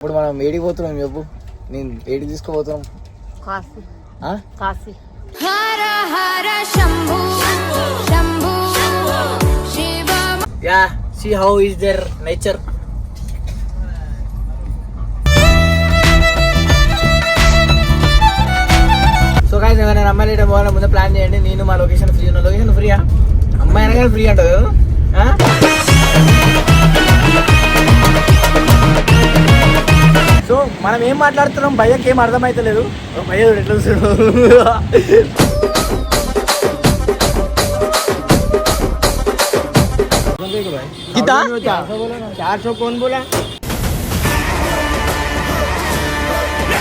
ఇప్పుడు మనం ఏడికి పోతున్నాం చెప్పు. నేను ఏడికి తీసుకుపోతున్నాం. Kashi. Kashi. Hara Hara Shambhu Shambhu Shiva. Yeah, see how is their nature. So guys, నేను అమ్మాయి రేట పోవాలని ముందు ప్లాన్ చేయండి. నేను మా లొకేషన్ ఫ్రీ ఉన్నా. లొకేషన్ ఫ్రీయా? అమ్మాయి అనగానే ఫ్రీ అంటావు. సో మనం ఏం మాట్లాడుతున్నాం భయ్యకి ఏం అర్థమైతలేదు. భయ్య ఎట్లా गीता 400 कौन बोला?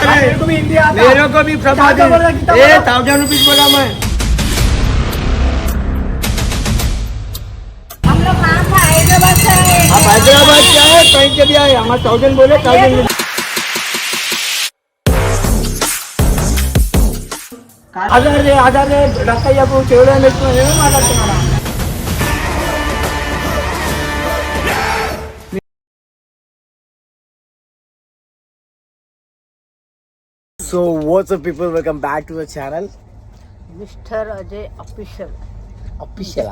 मेरे को भी हिंदी आता है। मेरे को भी प्रभात 1000 रुपीज बोला मैं। हम लोग कहाँ से हैदराबाद से आए। आप हैदराबाद से आए, कहीं से भी आए, हमारे 1000 बोले 1000। आधार डक्कయ్య చెవులో పెట్టుకుని మాట్లాడుతున్నాను. So what's up people, welcome back to the channel. Mr. Ajay official. Official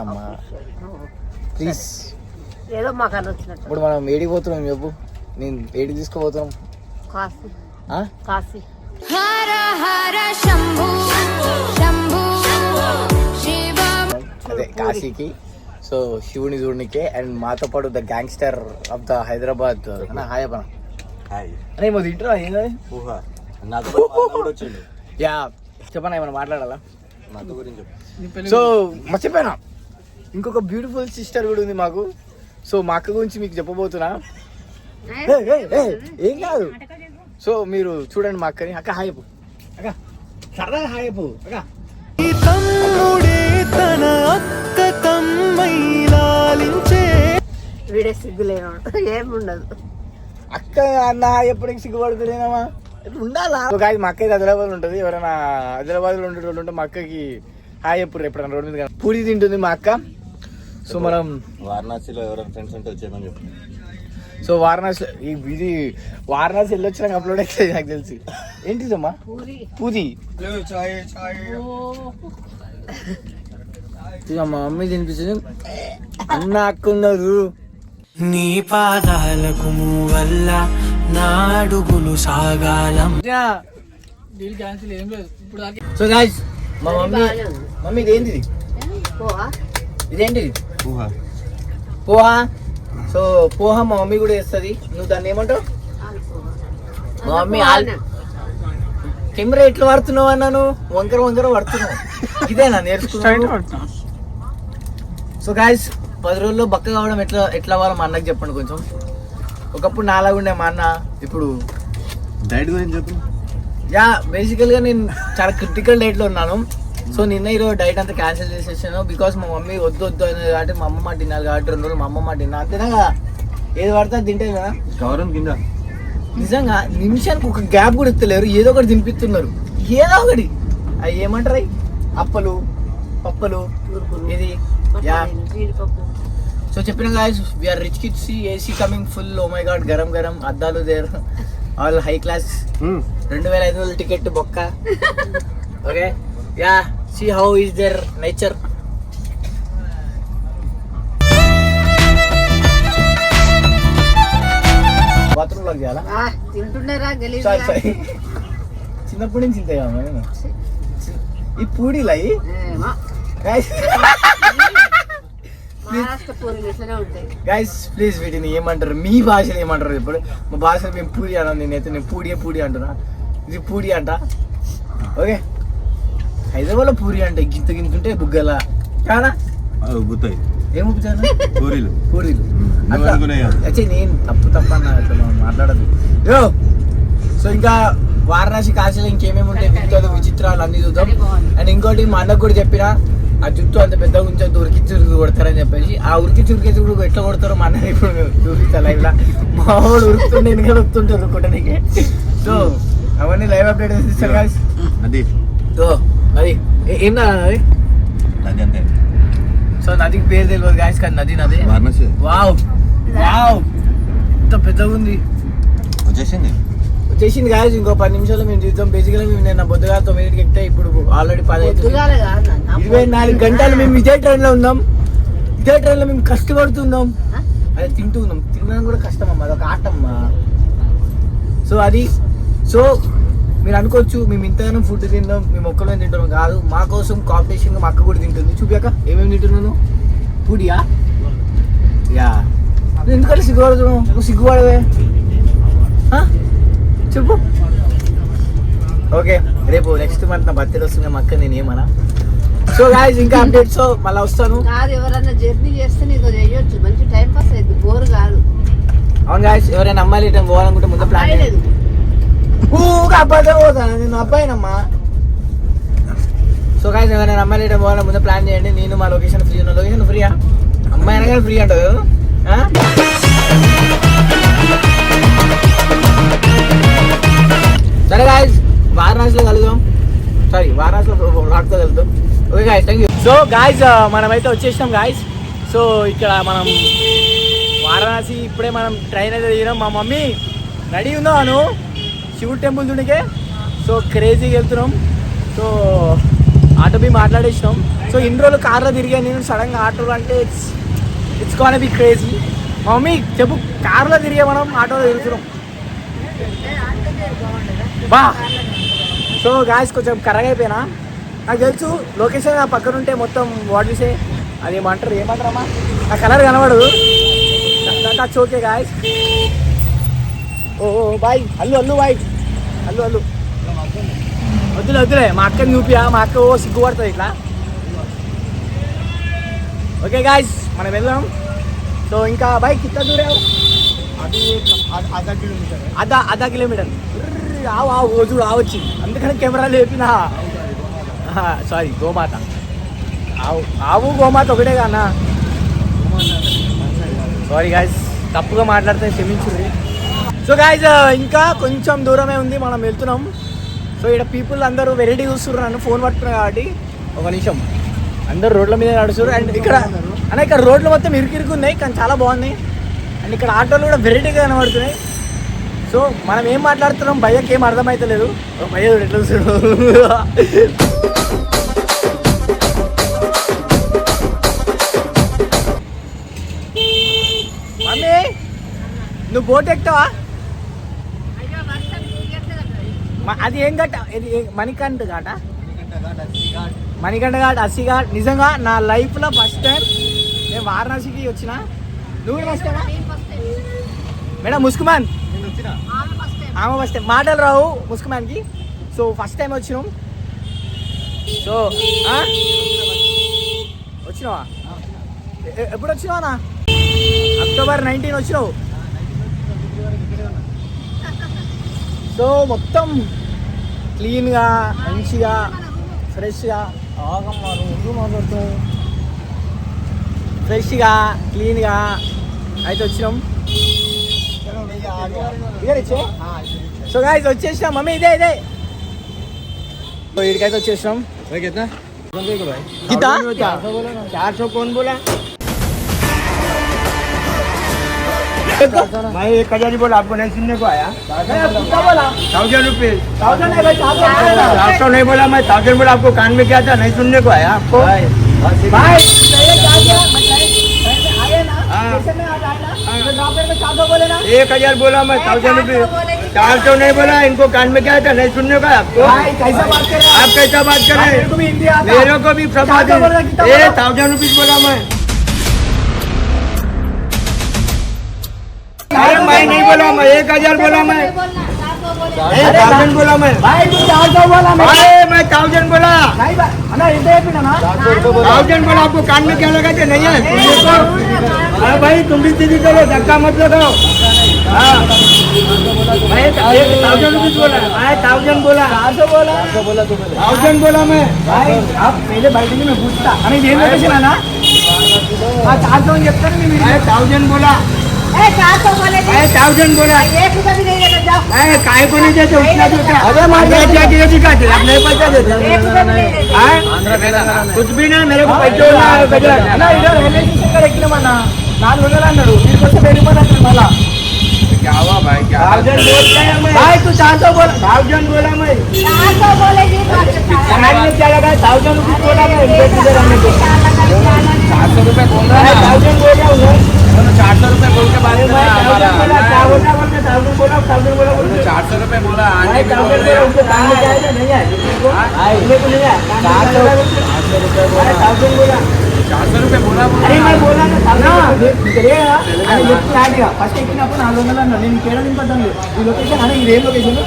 అమ్మా ప్లీజ్. ఏదో మాకు అనొచ్చినట్టు. ఇప్పుడు మనం ఏడికి పోతున్నాం చెప్పు. నేను ఏడికి తీసుకుపోతున్నాం. కాశీ. కాశీ. హర హర శంభు శంభు శివ. అదే కాశీకి. సో శివుని చూడనికే అండ్ మాతో పాటు the gangster of the Hyderabad hi అబ్బా. అరే మొదటి ఇంటరా ఏంటది? యా చెప్పనా, ఏమైనా మాట్లాడాలా? సో మర్చిపోయినా, ఇంకొక బ్యూటిఫుల్ సిస్టర్ కూడా ఉంది మాకు. సో మా అక్క గురించి మీకు చెప్పబోతున్నా. ఏం కాదు. సో మీరు చూడండి మా అక్కని. అక్క హాయ్ చెప్పు. అక్క సరదాగా హాయ్ చెప్పు. అక్క వీడే సిగ్గులేను ఏముండదు. అక్క అన్న ఎప్పటికి సిగ్గుపడుతున్నామా ఉండాలా? మా అక్క అయితే హైదరాబాద్ ఉంటుంది. ఎవరైనా హైదరాబాద్ లో ఉండేటోళ్ళు ఉంటే మా అక్కకి హాయ్ ఎప్పుడు ఎప్పుడైనా రోడ్డు మీద పూరి తింటుంది మా అక్క. సో మనం వారణాసిలో ఎవరైనా ఫ్రెండ్స్ ఉంటే వచ్చేయమని చెప్పు. సో వారణాసి ఇది వారణాసి వెళ్ళి వచ్చినాక అప్లోడ్ అవుతుంది నాకు తెలిసి. ఏంటిదమ్మా? పూరి. మా మమ్మీ తినిపిస్తుంది. అన్న అక్క ఉన్నారు. నీ పాదాలకు వల్ల నాడుగులు సాగాలం. సో గైస్, మా మమ్మీ ఇదేంటిది? ఇదేంటిది? పోహా. సో పోహా మా మమ్మీ కూడా వేస్తుంది. నువ్వు దాన్ని ఏమంటావు? మా మమ్మీ కెమెరా ఎట్లా పడుతున్నావు అన్నాను. వంకర వంకర పడుతున్నావు. ఇదేనా నేర్చుకున్నా? సో గైస్, 10 రోజుల్లో బక్క కావడం ఎట్లా అవ్వాలో మా అన్నకి చెప్పండి కొంచెం. ఒకప్పుడు నాలాగుండే మా అన్న, ఇప్పుడు డైట్ గురించి చెప్పు. యా, బేసికల్గా నేను చాలా క్రిటికల్ డైట్లో ఉన్నాను. సో నిన్న ఈరోజు డైట్ అంతా క్యాన్సిల్ చేసేసాను. బికాస్ మా మమ్మీ వద్దు అనేది కాబట్టి మా అమ్మ మాట తినాలి కాబట్టి 2 రోజులు మా అమ్మ మాట తిన్నా. అంతేనా కదా? ఏది పడితే తింటే కదా. గౌరవం కింద నిజంగా నిమిషానికి ఒక గ్యాప్ కూడా ఇస్తలేరు. ఏదో ఒకటి తినిపిస్తున్నారు. ఏదో ఒకటి. అవి ఏమంటారు? అప్పలు పప్పలు ఇది. యా, సో చెప్పిన guys, we are rich kids. AC coming full. Oh my God, గరం గరం అద్దాలు there all high class. 2500 ticket బొక్క. Okay, yeah, see how is their nature. Bathroom లాగా చేయాలా? తింటుండేరా గలీజ్. చిన్నప్పటి నుంచి తింటాయి కదా ఈ పూడీలు అయ్యి. గైస్ ప్లీజ్ వీటిని ఏమంటారు? మీ భాషలో ఏమంటారు? ఇప్పుడు మా భాషలో మేము పూరి అన్నాను. నేను పూడి అంటున్నా. ఇది పూడి అంట. ఓకే, హైదరాబాద్లో పూరి అంటే గింత గింతుంటే బుగ్గల కానా ఏం ఉబ్బుతాను? పూరీలు. అయితే నేను తప్పు అన్నా అట్లా మాట్లాడదు. సో ఇంకా వారణాసి కాశీలో ఇంకేమేమి ఉంటాయి వింతలు విచిత్రాలు అన్ని చూద్దాం. అండ్ ఇంకోటి మా అన్నకు కూడా చెప్పిన, ఆ జుట్టు అంత పెద్దగా ఉంచొద్దు, ఉరికి చురుకు కొడతారని చెప్పేసి. ఆ ఉరికి చురికే చురుకు ఎట్లా కొడతారో మా అన్న ఇప్పుడు చూపిస్తా లైవ్ లా. మా వాడు ఉరుకుతుండే ఎన్నికలు ఉరుకుతుంటారు ఉరుకుంటానికి. సో అవన్నీ లైవ్ అప్డేట్ ఇస్తారు గాయ్స్. అది సో అది ఏం అది అంతే. సో నదికి పేరు తెలియదు గాయస్, కానీ నది వారణాసి. వావ్ వావ్, ఎంత పెద్దగా ఉంది. వచ్చేసింది గాయస్. ఇంకో 10 నిమిషాలు మేము చూద్దాం. బేసికల్గా మేము నిన్న బొద్దుగా 9కి ఎక్కితే ఇప్పుడు ఆల్రెడీ 10 అవుతుంది. పొద్దుగాలే కాదు నాన్న. 24 గంటలు మేము ఇదే ట్రైన్లో ఉన్నాం. ఇదే ట్రైన్లో మేము కష్టపడుతున్నాం. అదే తింటూ ఉన్నాం. తినడం కూడా కష్టం అమ్మా, అదొక ఆటమ్మా. సో మీరు అనుకోవచ్చు మేము ఇంతగానో ఫుడ్ తిందాం, మేము ఒక్కడే తింటాం. కాదు, మా కోసం కాంపిటీషన్గా మా అక్క కూడా తింటుంది. చూపాక ఏమేమి తింటున్నాను? పూడియా? యా. నువ్వు ఎందుకంటే సిగ్గుపడుతున్నావు? నువ్వు సిగ్గుపడవే చెప్పు. ఓకే, రేపు నెక్స్ట్ మంత్ నా బర్త్డే వస్తుంది. మా అక్క నేను ఏమన్నా. సో గాయస్ ఇంకా అప్డేట్స్ మళ్ళీ వస్తాను. కాదు, ఎవరన్నా జర్నీ చేస్తే నీకు చేయొచ్చు, మంచి టైం పాస్ అయింది, బోర్ కాదు. అవును గాయస్, ఎవరైనా అమ్మాయిలు ఇటం పోవాలనుకుంటే ముందు ప్లాన్ లేదు. అబ్బాయితో పోతాను నేను, అబ్బాయినమ్మా. సో గాయస్ ఎవరైనా అమ్మాయిలు ఇటం పోవాలని ముందు ప్లాన్ చేయండి. నేను మా లొకేషన్ ఫ్రీ ఉన్నా. లొకేషన్ ఫ్రీయా? అమ్మాయి అనగానే ఫ్రీ అంటావు కదా. సరే గాయస్, వారణాసిలో కలుద్దాం. వారణాసిలో రాక్తో కలుద్దాం. Okay guys, thank you. So guys మనమైతే వచ్చేసినాం గాయస్. సో ఇక్కడ మనం వారణాసి ఇప్పుడే మనం ట్రైన్ అయితే దిగినాం. మా మమ్మీ రెడీ ఉన్నాను శివుడు టెంపుల్ దునికే. సో క్రేజీగా వెళ్తున్నాం. సో ఆటో బి మాట్లాడేసినాం. సో ఇన్ని రోజులు కార్లో తిరిగా నేను, సడన్గా ఆటోలో అంటే ఇట్స్ కాన్ బి క్రేజీ. మా మమ్మీ చెప్పు, కార్లో తిరిగే మనం ఆటోలో తిరుగుతున్నాం బా. సో గాయస్ కొంచెం కర్రగా అయిపోయినా. నాకు తెలుసు లొకేషన్ నా పక్కన ఉంటే మొత్తం వాట్ చూసే అది ఏమంటారమ్మా, నా కలర్ కనబడదు. That's okay guys. Oh bye Allu bye Allu వద్దులే మా అక్కని చూపియా. మా అక్క సిగ్గుపడుతుంది ఇట్లా. ఓకే గాయస్ మనం వెళ్దాం. సో ఇంకా బైక్ కింద దూరావు ఆधा కిలోమీటర్. ఆవు చూడు వచ్చింది, అందుకని కెమెరా లేపినా. సారీ, గోమాత. ఆవు గోమాత ఒకటే కానా? సారీ గాయస్, తప్పుగా మాట్లాడితే క్షమించుర్రి. సో గాయస్ ఇంకా కొంచెం దూరమే ఉంది, మనం వెళ్తున్నాం. సో ఇక్కడ పీపుల్ అందరూ వెరైటీ చూస్తున్నారు. నన్ను ఫోన్ పట్టుకున్నారు కాబట్టి ఒక నిమిషం. అందరు రోడ్ల మీద నడుస్తున్నారు. అండ్ ఇక్కడ రోడ్లు మొత్తం ఇరుకు ఉన్నాయి, కానీ చాలా బాగున్నాయి. అండ్ ఇక్కడ ఆటోలు కూడా వెరైటీగా కనబడుతున్నాయి. సో మనం ఏం మాట్లాడుతున్నాం భయ్యకి ఏం అర్థమవుతలేదు. భయ్య ఎట్లా చూస్తున్నాడు. మమ్మీ నువ్వు బోట్ ఎక్కుతావా? అది ఏం ఘాట్? ఇది మణికంఠ ఘాటా? మణికంఠ ఘాట్, అస్సీ ఘాట్. నిజంగా నా లైఫ్లో ఫస్ట్ టైం నేను వారణాసికి వచ్చిన. నువ్వు ఫస్ట్ టైమా? మేడం ముస్కుమాన్ ఆమె ఫస్ట్ టైం. మాటలు రావు ముస్కుమాన్కి. సో ఫస్ట్ టైం వచ్చినాం. సో వచ్చినావా? ఎప్పుడు వచ్చినావా? అక్టోబర్ 19 వచ్చినావు. సో మొత్తం క్లీన్గా మంచిగా ఫ్రెష్గా మాట్లాడుతాం. ఫ్రెష్గా క్లీన్గా అయితే వచ్చినాం. సో గాయస్ వచ్చేసినాం. మమ్మీ ఇదే సో ఇక్కడికైతే వచ్చేసినాం. कितना 400 कौन बोला? भाई 1000 ही बोला, आपको नहीं सुनने को आया? कितना बोला? 1000 रुपये। 1000 नहीं भाई, 400 नहीं बोला मैं, 1000 बोला. आपको कान में क्या था, नहीं सुनने को आया आपको? भाई बोले ना 1000 बोला मैं, 1000 रुपये. 400 नहीं बोला. इनको कान में क्या था, नहीं सुनने का आपको? कैसा बात कर रहे हैं आप? कैसा बात कर रहे हैं? मेरे को भी प्रभाव 1000 रुपीज बोला मैं. मैं नहीं बोला मैं, 1000 बोला मैं. 1000 बोला मैं. भाई 400 बोला मैं. 1000 बोला. 1000 बोला. आपको कान में क्या लगा? नहीं है अरे भाई, तुम भी सीधी चलो, धक्का मत लगाओ. हाँ 1000 रुपीज बोला. 1000 बोला. 1000 बोला मैं. भाई आप पहले बैठेंगे, मैं पूछता. अरे ये लोकेशन है ना? 400 చెప్తాను. 1000 बोला. 1000 बोला. काय को नहीं देते उतना देते. अरे दिखाते आप नहीं पैसा देते. कुछ भी ना, मेरे को पैसे ఇద్దరు 400 అన్నాడు. దీనికోసం 1000 రూపాయలు మళ్ళా भाई तू 400 बोला, 1000 बोला मैं, 400 बोलेगी तो अच्छा समाज में क्या लगा 1000 रुपीज बोला मैं, बेटी रहने को 400 रुपए बोल रहा है 1000 बोल रहा हूँ मैं, 400 रुपए बोल के बात कर रहा है हमारा। क्या बोला बोल के 1000 बोला 400 रुपए बोला भाई आने के 1000 बोल रहे बोला हो। उनको काम में जाएगा नहीं है उनको को नहीं है 400 रुपए बोला 1000 बोला 400 रुपए बोला अरे मैं बोला ना ना తెలియదా అని చెప్పి ఆడిగా ఫస్ట్ ఎక్కినప్పుడు 400 అన్నా నేను కేరళ నింపడ్డాను ఈ లొకేషన్ అని ఇదే లొకేషన్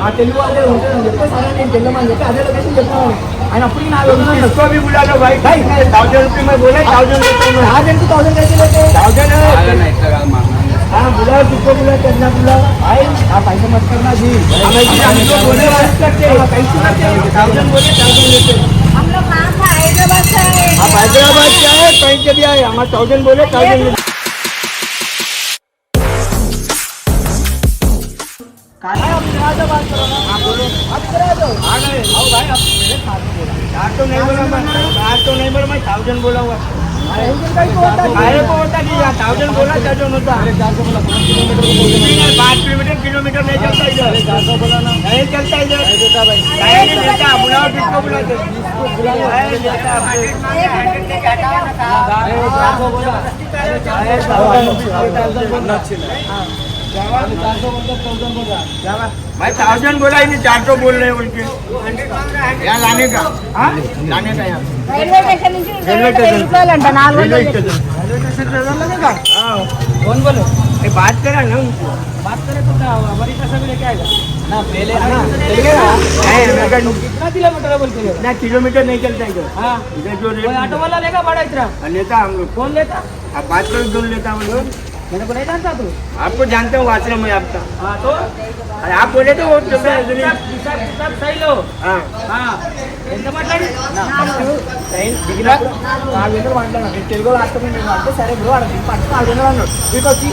ఆ తెలుగు వాళ్ళే ఉంటారని చెప్పి సరే నేను తెల్లమని చెప్పి అదే లొకేషన్ చెప్తాను ఆయన అప్పుడు 400 ఎక్కువ भी बुला लो भाई भाई 1000 रुपए मैं बोला 1000 रुपए में 1000 कैसे लेते 1000 आना इतना का मारना हाँ बुलाओ किसको बुला करना बुला भाई आप ऐसा मत करना जी हम लोग बोले बात करते हैं कैसे करते हैं 1000 बोले 1000 लेते हम लोग कहाँ से हैदराबाद से आए आप हैदराबाद से आए कहीं से भी आए हमारे 1000 बोले 1000 बात करो ना हाँ बोलो अब करा दो आ गए आओ भाई अब मेरे साथ में बोला 400 नहीं बोला मैं 400 नहीं बोला मैं 1000 बोला हुआ अरे को होता जी 1000 बोला 1000 होता अरे 400 बोला 5 किलोमीटर नहीं चलता इधर 400 बोला ना नहीं चलता इधर नहीं देता बुलाओ किसको बुलाते जिसको बुलाओ नहीं देता 400 बोला भाई 1000 बोला ही नहीं 400 बोल रहे हैं उनके यहाँ लाने का हाँ लाने का यहाँ రైల్వే స్టేషన్ నుంచి रेलवे स्टेशन 1000 అంట 400 रेलवे स्टेशन लगेगा हाँ कौन बोलो ये बात करा ना उनको बात करे तो क्या होगा हमारी पैसा भी लेके आएगा ना पहले कितना किलोमीटर बोलते हैं ना किलोमीटर नहीं चलता इधर हाँ इधर जो ऑटो वाला लेगा भाड़ा इतना लेता हम लोग कौन लेता आप बात करो कौन लेता हम लोग मेरे को नहीं जानता तू आपको जानता हूँ आश्रम में आपका हाँ तो अरे आप बोले तो सब सही लो हाँ हाँ ఎంత మాట్లాడి తెలుగు రాష్ట్రం అంటే సరే బ్రో అక్కడ పట్టు 400 అన్నాడు మీకు వచ్చి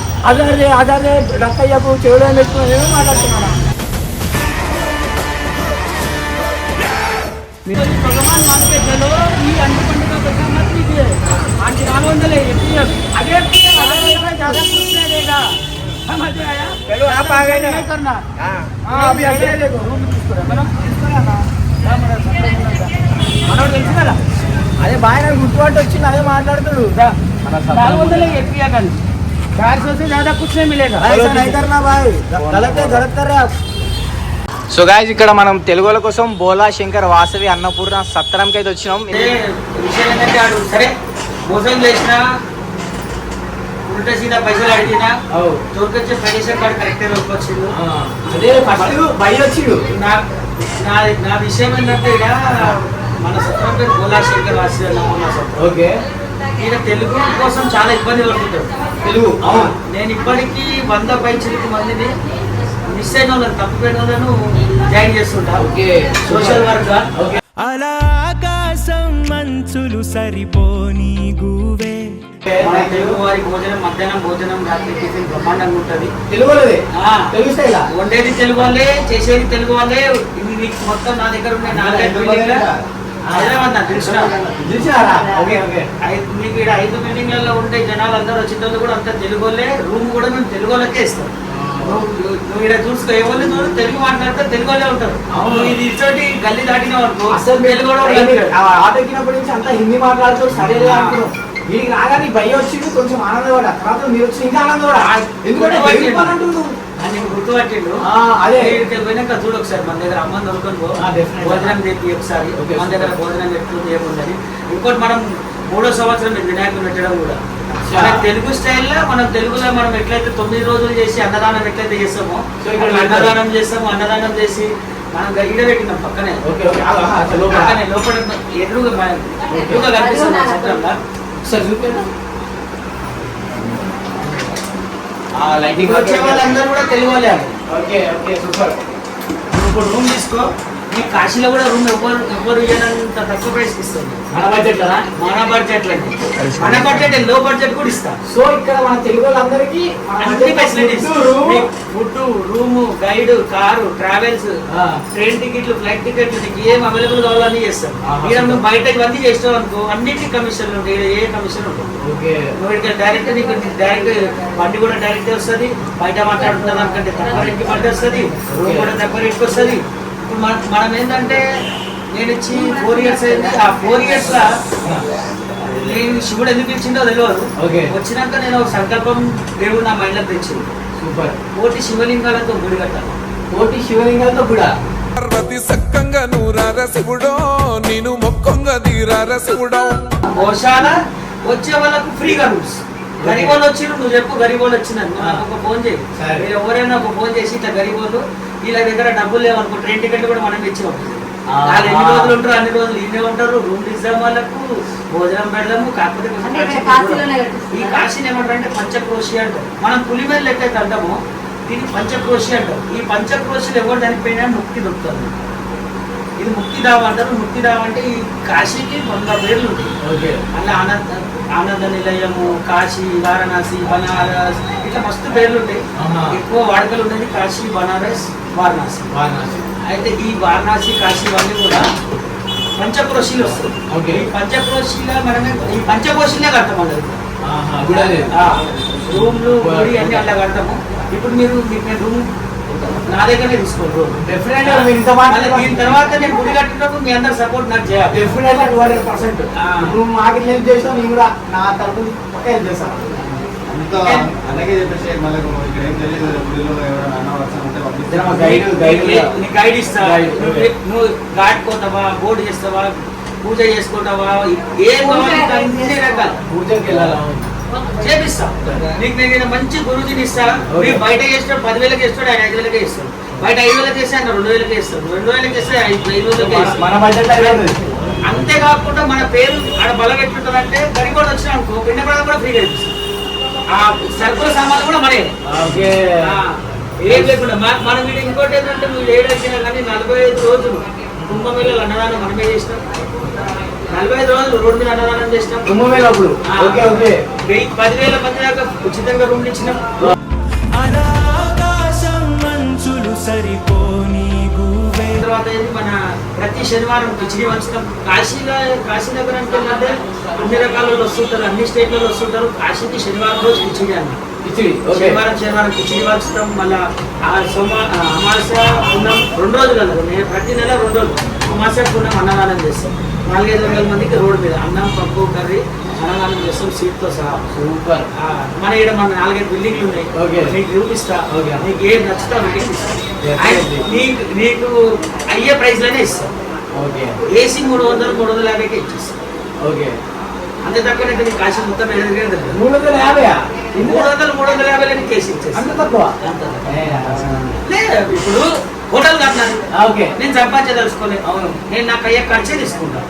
ఆధార్ రక్కయ్యకు చెవులు పెట్టుకుని మాట్లాడుతున్నాను भगवान मान के चलो ये अंडे पंडे का पैसा मत लीजिए आज 400 आगे ज्यादा कुछ नहीं देगा समझ में आया चलो आप आ गए नहीं करना हाँ अभी आगे देखो रूम మనం తెలుసు కదా అదే బాగా గుర్తుపట్టి వచ్చింది అదే మాట్లాడుతాడు 400 ఎక్కువ కానీ 400 से ज्यादा कुछ नहीं मिलेगा ऐसा नहीं करना भाई गलत है गलत कर रहे आप సో గాయ్స్ ఇక్కడ మనం తెలుగుల కోసం బోలా శంకర్ వాసవి అన్నపూర్ణ సత్రంకి అయితే వచ్చినాం విషయం ఏంటంటే ఆడు సరే మోసం చేసినా ఉల్టా సీదా పైసలు అడిగినా దొరికొచ్చే పైసలు కాడు కరెక్టే వచ్చిండు అదే ఫస్ట్ బై వచ్చిండు నా విషయం ఏంటంటే ఇక మన సత్రం పేరు బోలా శంకర్ వాసవి అన్నపూర్ణ సత్రం ఓకే ఈయన తెలుగు కోసం చాలా ఇబ్బంది పడుతుంటాడు తెలుగు అవును నేను ఇప్పటికీ 100 పైచిలకు మందిని మిస్ అయిన వాళ్ళని తప్పిపోయిన వాళ్ళను జాయిన్ చేస్తుంటా సోషల్ వర్క్ అలా ఆకాశం మంచులు సరిపోని గువే మన తెలుగు వారి భోజనం మధ్యాహ్నం భోజనం రాత్రి టిఫిన్ బ్రహ్మాండంగా ఉంటుంది తెలుగులోదే తెలుగు స్టైల్ వండేది తెలుగు వాళ్ళే చేసేది తెలుగు వాళ్ళే ఇది మీకు మొత్తం నా దగ్గర ఉన్నాయి 4-5 బిల్డింగ్లు హైదరాబాద్ నాకు తెలిసినారా ఓకే ఓకే మీకు ఇక్కడ 5 బిల్డింగ్లలో ఉండే జనాలు అందరూ వచ్చిన కూడా అంతా తెలుగు వాళ్ళే రూమ్ కూడా మేము తెలుగు వాళ్ళకే ఇస్తాం నువ్వు ఇక్కడ చూసుకో ఎవరు చూడు తెలుగు మాట్లాడితే తెలుగు వాళ్ళే ఉంటారు నువ్వు ఇది ఇచ్చోటి గల్లీ దాటిన వరకు అసలు తెలుగు కూడా ఆట ఎక్కినప్పటి నుంచి అంతా హిందీ మాట్లాడుతూ సరే అంటున్నాం వీడికి రాగానే భయం వచ్చింది కొంచెం ఆనందపడ తర్వాత మీరు వచ్చి ఇంకా ఆనందపడ ఎందుకంటే నేను గుర్తుపట్టిండు అదే పోయినాక చూడు ఒకసారి మన దగ్గర అమ్మని దొరుకుని భోజనం తెప్పి ఒకసారి మన దగ్గర భోజనం ఎట్లు చేయకుందని ఇంకోటి మనం 3వ సంవత్సరం వినాయకుడు పెట్టడం కూడా మన తెలుగు స్టైల్లో మనం తెలుగులో మనం ఎట్లయితే 9 రోజులు చేసి అన్నదానం ఎట్లయితే చేస్తామో అన్నదానం చేస్తాము అన్నదానం చేసి మనం గడిగ పెట్టినాం పక్కనే పక్కనే లోపల ఎదురుగా కనిపిస్తుంది సత్రంగా ఒకసారి చూపేనా వచ్చే వాళ్ళందరూ కూడా తెలుగు వాళ్ళే ఓకే ఓకే సూపర్ ఇప్పుడు రూమ్ తీసుకో ఈ కాశీలో కూడా రూమ్ ఎవరు ఇవ్వనంత తక్కువ ప్రైస్ ఇస్తుంది. మన బడ్జెట్ కదా, మన బడ్జెట్ మన బడ్జెట్ లో బడ్జెట్ కూడా ఇస్తా. సో ఇక్కడ మన తెలుగు వాళ్ళందరికీ అన్ని facilities, food, room, guide, car, travels, train టికెట్లు, ఫ్లైట్ టికెట్లు, నీకు ఏం అవైలబుల్ కావాలో అన్ని చేస్తాం. ఇక్కడ నువ్వు బయట ఇవన్నీ చేస్తావు అనుకో, అన్నింటికి కమిషన్లు ఉంటాయి. ఇక్కడ ఏ కమిషన్ ఉంటుంది? నువ్వు ఇక్కడ డైరెక్ట్ నీకు డైరెక్ట్ బండి కూడా డైరెక్ట్ వస్తుంది. బయట మాట్లాడుతున్నా దానికంటే తక్కువ రేట్కి బండి వస్తుంది, రూమ్ కూడా తక్కువ రేట్కి వస్తుంది. ఇప్పుడు మనం ఏంటంటే నేను ఇచ్చి 4 years అయింది. ఆ 4 years లా నేను శివుడు ఎందుకు ఇచ్చిండో తెలియదు. వచ్చినాక నేను ఒక సంకల్పం దేవుడు నా మైండ్లో తెచ్చింది. సూపర్. 40 శివలింగాలతో గుడి కట్టాలి. 40 శివలింగాలతో కూడా పార్వతి సక్కంగా నూరార శివుడో, నేను మొక్కంగా తీరార శివుడో. గోశాల వచ్చే వాళ్ళకు ఫ్రీగా రూమ్స్. గరీబోళ్ళు వచ్చిరు, నువ్వు చెప్పు గరీబోళ్ళు వచ్చినాను నాకు ఒక ఫోన్ చేయి. మీరు ఎవరైనా ఒక ఫోన్ చేసి ఇట్లా గరీబోళ్ళు వీళ్ళ దగ్గర డబ్బులు లేవనుకో, ట్రైన్ టికెట్ కూడా మనం ఇచ్చి పంపిస్తాం. వాళ్ళు ఎన్ని రోజులు ఉంటారు అన్ని రోజులు ఈయనే ఉంటారు. రూమ్ ఇద్దాం, వాళ్ళకు భోజనం పెడదాము. కాకపోతే ఈ కాశీని ఏమంటారు అంటే పంచక్రోషి అంటారు. మనం పులిమేలు ఎక్కడైతే అంటామో దీన్ని పంచక్రోషి అంటారు. ఈ పంచక్రోషులు ఎవరు చనిపోయినా ముక్తి దొరుకుతుంది. ఇది ముక్తిధామ అంటారు. ముక్తిధామ అంటే ఈ కాశీకి 100 పేర్లు ఉంటాయి. అలా ఆనంద నిలయము, కాశీ, వారణాసి, బనారస్, ఇట్లా మస్తు పేర్లు ఉంటాయి. ఎక్కువ వాడుకలు ఉండేది కాశీ, బనారస్, వారణాసి. అయితే ఈ వారణాసి, కాశీ ఇవన్నీ కూడా పంచక్రోషిలు వస్తాయి. ఈ పంచక్రోషిలో మనమే ఈ పంచకోశిలే కడతాం అన్నది. రూమ్లు, గుడి అన్ని అట్లా కడతాము. ఇప్పుడు మీరు రూమ్ నా దగ్గరనే తీసుకోండి రూమ్. దీని తర్వాత నేను గుడి కట్టినప్పుడు మీ అందరు సపోర్ట్ నాకు చేయాలి. డెఫినెట్గా 200%. నువ్వు మాకు హెల్ప్ చేస్తావు, నేను కూడా నా తరఫు పక్క హెల్ప్ చేస్తాను. అలాగే చెప్పేసి మళ్ళీ ఇక్కడ ఏం తెలియదు. గుడిలో ఎవరైనా అన్న వర్షం ఉంటే పంపిస్తాను. గైడ్ ఇస్తా. నువ్వు దాటుకోతావా, బోర్డు చేస్తావా, పూజ చేసుకుంటావా, ఏం అన్ని రకాలు పూజకి వెళ్ళాలి చేపిస్తా. నీకు నేను మంచి గురుజీని ఇస్తా. మీరు బయట చేస్తాడు 10,000కి ఇస్తాడు, ఆయన 5,000కే ఇస్తాడు. బయట 5,000కి ఇస్తే ఆయన 2,000కే ఇస్తాడు. 2,000కి ఇస్తే 5,000కే ఇస్తాడు. మన బడ్జెట్ అంతేకాకుండా మన పేరు ఆడ బలం ఎట్లుంటుందంటే గరిగోడు వచ్చినా అనుకో, పిండి పడడం కూడా ఫ్రీగా ఇప్పిస్తాం. ఆ సరుకుల సామాన్లు కూడా మనమే. ఏం లేకుండా మనం వీడు ఇంకోటి ఏంటంటే నువ్వు ఏడొచ్చినా కానీ 45 రోజులు కుంభమేళ అన్నదానం మనమే చేసినాం. 45 రోజులు రోడ్డు మీద అన్నదానం చేసినాం. కుంభమేళప్పుడు 10,000 మంది దాకా ఉచితంగా రూమ్లు ఇచ్చినాం. ఆకాశం మంచులు సరిపోని గువే. తర్వాత మన ప్రతి శనివారం కిచిడి వంచుతాం. కాశీనగరానికి ఏంటంటే అన్ని రకాల వస్తుంటారు, అన్ని స్టేట్లలో వస్తుంటారు. కాశీకి శనివారం రోజు కిచిడి అన్న. శనివారం కిచిడి వంచుతాం. మళ్ళీ అమావాస్య పున్నం 2 రోజులు అన్నారు. నేను ప్రతి నెల 2 రోజులు అమావాస్య పున్నం అన్నదానం చేస్తాం. 4,000-5,000 మందికి రోడ్డు మీద అన్నం, పప్పు, కర్రీ అన్నదానం చేస్తాం సీట్తో సహా. సూపర్. మన ఇక్కడ మన 4-5 బిల్డింగ్లు ఉన్నాయి. నీకు చూపిస్తా. నీకు ఏం నచ్చుతా బిల్డింగ్ ఇస్తా. నీకు అయ్యే ప్రైస్లోనే ఇస్తా. ఏసీ 300-350కే ఇచ్చేస్తా. అంతే తక్కువ నీకు కాశీ మొత్తం 350 నీకు కేసీ ఇచ్చేస్తా. ఇప్పుడు హోటల్ కట్టినాను, నేను సంపాదించదలుచుకోలేదు. అవును, నేను నాకు అయ్యే ఖర్చే తీసుకుంటాను.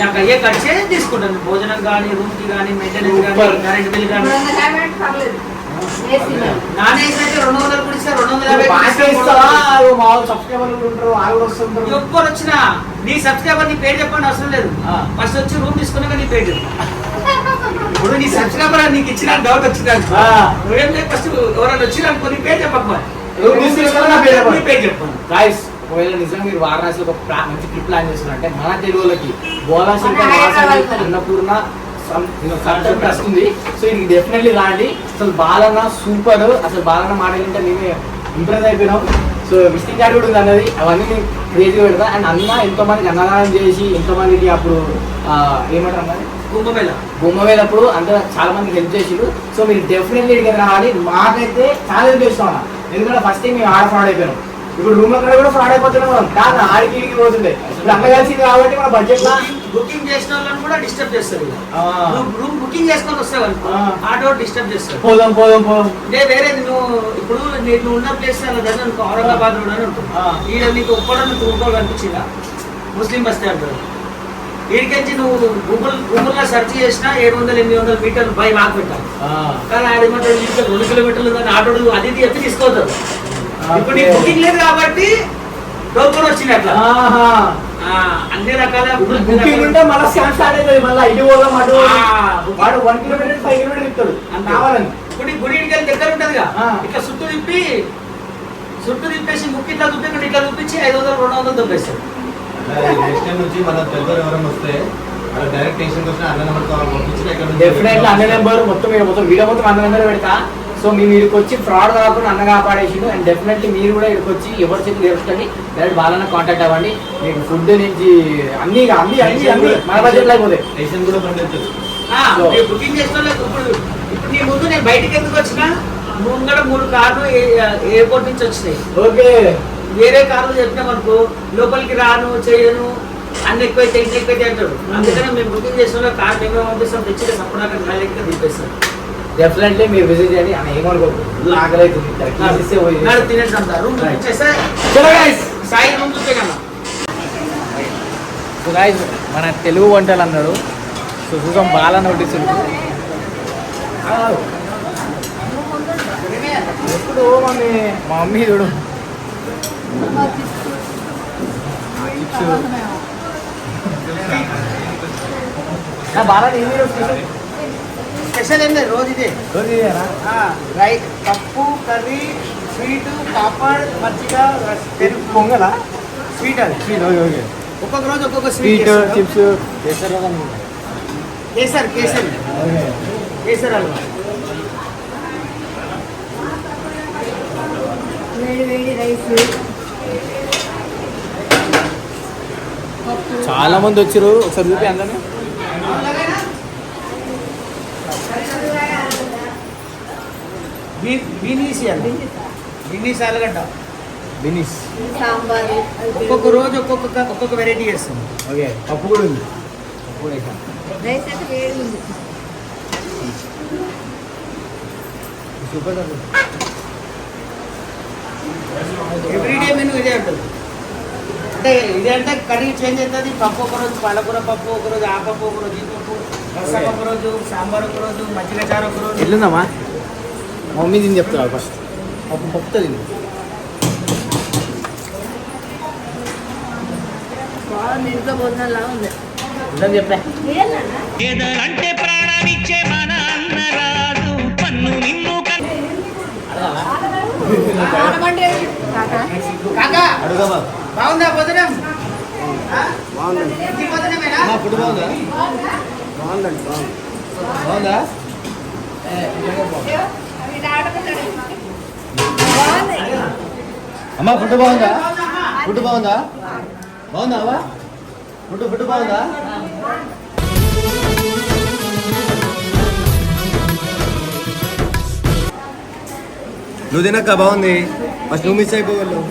నాకు అయ్యే ఖర్చే తీసుకుంటాను. భోజనం కానీ, రూమ్ కి కానీ, మెయింటెనెన్స్ కానీ, కరెంట్ బిల్ కానీ. నాన్ ఏసీ అయితే 200 కూడా ఇస్తా, 250 ఎవ్వరు వచ్చినా నీ సబ్స్క్రైబర్ నీ పేరు చెప్పండి అవసరం లేదు. ఫస్ట్ వచ్చి రూమ్ తీసుకున్నాక నీ పేరు చెప్పు. ఇప్పుడు నీ సబ్స్క్రైబర్ నీకు ఇచ్చిన డౌట్ వచ్చింది నువ్వేం లేదు, ఫస్ట్ ఎవరైనా వచ్చినా అనుకో నీ పేరు చెప్పకపోయి నీ పేరు చెప్పండి. గాయ్స్, ఒకవేళ నిజంగా మీరు వారణాసి ఒక మంచి ట్రిప్ ప్లాన్ చేస్తున్నారంటే మన తెలుగులకి అన్నపూర్ణ వస్తుంది. సో ఇది డెఫినెట్లీ రాండి. అసలు బాలన్న సూపర్. అసలు బాలన్న మాట ఏంటంటే నేనే ఇంప్రెస్ అయిపోయినాం. సో విజిటింగ్ కార్డు కూడా ఉంది అన్నది, అవన్నీ నేను క్రేజీగా పెడతా. అండ్ అన్న ఎంతో మందికి అన్నదానం చేసి ఎంతో మందికి అప్పుడు ఏమంటారు అన్నది కుంభమేళప్పుడు అంతా చాలా మందికి హెల్ప్ చేసిండు. సో మీరు డెఫినెట్లీ ఇక్కడికి రావాలి. మాకైతే చాలా హెల్ప్ చేస్తాం అన్న. ఎందుకంటే ఫస్ట్ టైం మేము ఆడ ఫ్రాడ్ అయిపోయినాం. ఇప్పుడు రూమ్ అక్కడ కూడా ఫ్రాడ్ అయిపోతున్నాం మనం. కాదు ఆడికి ఇడికి పోతుండే. ఇప్పుడు అన్న కలిసింది కాబట్టి మన బడ్జెట్ బుకింగ్ చేసిన వాళ్ళని కూడా డిస్టర్బ్ చేస్తారు. రూమ్ బుకింగ్ చేసుకొని వస్తావు ఆటో డిస్టర్బ్ చేస్తారు. పోదాం వేరేది నువ్వు ఇప్పుడు నువ్వు ఉన్న ప్లేస్ అలా దగ్గర అనుకో, ఔరంగాబాద్ రోడ్ అని ఉంటుంది. ఈడ నీకు ఒక్కడని తూర్పులో కనిపించిందా ముస్లిం బస్తీ అంటారు. వీడికించి నువ్వు గూగుల్లో సెర్చ్ చేసినా 700-800 మీటర్లు బై వాక్ పెట్టాలి. కానీ ఆడేమంటారు 2 కిలోమీటర్లు కానీ ఆటోడు అది ఎత్తి తీసుకోవద్దు. ఇప్పుడు నీకు బుకింగ్ లేదు కాబట్టి టోకెన్ వచ్చింది అట్లా ఆహా. అన్ని రకాల బుకింగ్ ఉంటే మళ్ళీ స్కాన్ స్టార్ట్ అవుతుంది, మళ్ళీ ఇటు పోదాం అటు పోదాం. ఆ. వాడు 1 కిలోమీటర్ 5 కిలోమీటర్ ఇస్తాడు కావాలని. గుడి ఇంటికి దగ్గర ఉంటదిగా ఆ. ఇట్లా చుట్టూ తిప్పేసి ముక్కు ఇట్లా చూపి ఇట్లా చూపించి 500 200 దొబ్బేస్తాడు. నెక్స్ట్ టైం నుంచి మన తెలుగు ఎవరైనా వస్తే అలా డైరెక్ట్ స్టేషన్కి వచ్చిన అన్న నెంబర్ పంపించి ఇక్కడ నుంచి డెఫినెట్లీ అన్న నెంబర్ మొత్తం వీడియో మొత్తం అన్న నెంబర్ పెడతా. సో మేము ఇక్కడికి వచ్చి ఫ్రాడ్ కాకుండా అన్న కాపాడేసిండు. అండ్ డెఫినెట్లీ మీరు కూడా ఇక్కడికి వచ్చి ఎవరి చేతులు తెరుచుకోండి, డైరెక్ట్ బాగా కాంటాక్ట్ అవ్వండి. మీకు ఫుడ్ నుంచి అన్ని అన్ని అన్ని అన్ని మన బడ్జెట్లో అయిపోతాయి. స్టేషన్ కూడా పంపించచ్చు. మీరు బుకింగ్ చేసిన ఇప్పుడు నీ ముందు నేను బయటికి ఎందుకు వచ్చినా ముంగడ 3 కార్లు ఎయిర్పోర్ట్ నుంచి వచ్చినాయి. ఓకే, వేరే కార్లు చెప్పినామనుకో లోపలికి రాను చేయను అన్ని ఎక్కువైతే ఇంటి ఎక్కువైతే అంటాడు. అందుకనే మేము బుకింగ్ చేసిన కార్ మేమే పంపిస్తాం, తెచ్చి సపడాక లెక్క దింపేస్తాం. డెఫినెట్లీ మీరు విజిట్ చేయండి. అని ఏమనుకోకు, ఆకలి అవుతుంది తినేసాం రూమ్ చూపించేస్తే సాయి రూమ్ చూపించాను. సో గైస్ మన తెలుగు వంటలు అన్నాడు. సో చూసాం బాగా నోటీసులు. ఎప్పుడు మా మమ్మీ చూడు బాగా స్పెషల్ ఏం లేదు, రోజు ఇదే. రైట్, పప్పు కర్రీ స్వీట్ పాపడ్ మజ్జిగ పెరుగు పొంగల స్వీట్ అది స్వీట్. ఓకే ఓకే, ఒక్కొక్క రోజు ఒక్కొక్క స్వీట్ చిప్స్ కేసర్ కేసర్ కేసర్ హల్వా. వేడి వేడి రైస్ చాలా మంది వచ్చారు. ఒకసారి చూపి అందరినీ. బీనీస్ బీనీస్ ఆలుగడ్డ బినీస్. సాంబార్ ఒక్కొక్క రోజు ఒక్కొక్క వెరైటీ చేస్తాం. ఓకే, పప్పు కూడా ఉంది. పప్పు కూడా వేసాం. రైస్ అయితే వేడి ఉంది. సూపర్. ఎవ్రీడే మెనూ ఇదే ఉంటుంది. అంటే ఇదే అంటే కర్రీ చేంజ్ అవుతుంది. పప్పు ఒకరోజు పాలకూర పప్పు, ఒకరోజు ఆ పప్పు, ఒకరోజు ఈ పప్పు, రసం ఒకరోజు, సాంబార్ ఒకరోజు, మజ్జిగ చారు ఒకరోజు. ఎట్లుందమ్మా? మమ్మీ దీన్ని చెప్తా ఫస్ట్. పప్పు పప్పుతో తింది. బాగుంది, ఇంట్లో భోజనాలు ఉంది. ఉందని చెప్పా. అంటే ప్రాణమిచ్చే మన అన్నరాజు పన్ను నిన్ను కాకా అడుగమ్మా. బాగుందా భోజనం? బాగుందండి. ఇంటి భోజనమేనా? ఫుడ్ బాగుందా? బాగుందండి, బాగుంది. బాగుందా? అమ్మా ఫుడ్ బాగుందా? ఫుడ్ బాగుందా? బాగుందా అవ్వ? ఫుడ్ బాగుందా? నువ్వు తినక్క బాగుంది. ఫస్ట్ నువ్వు మిస్ అయిపోగలవు.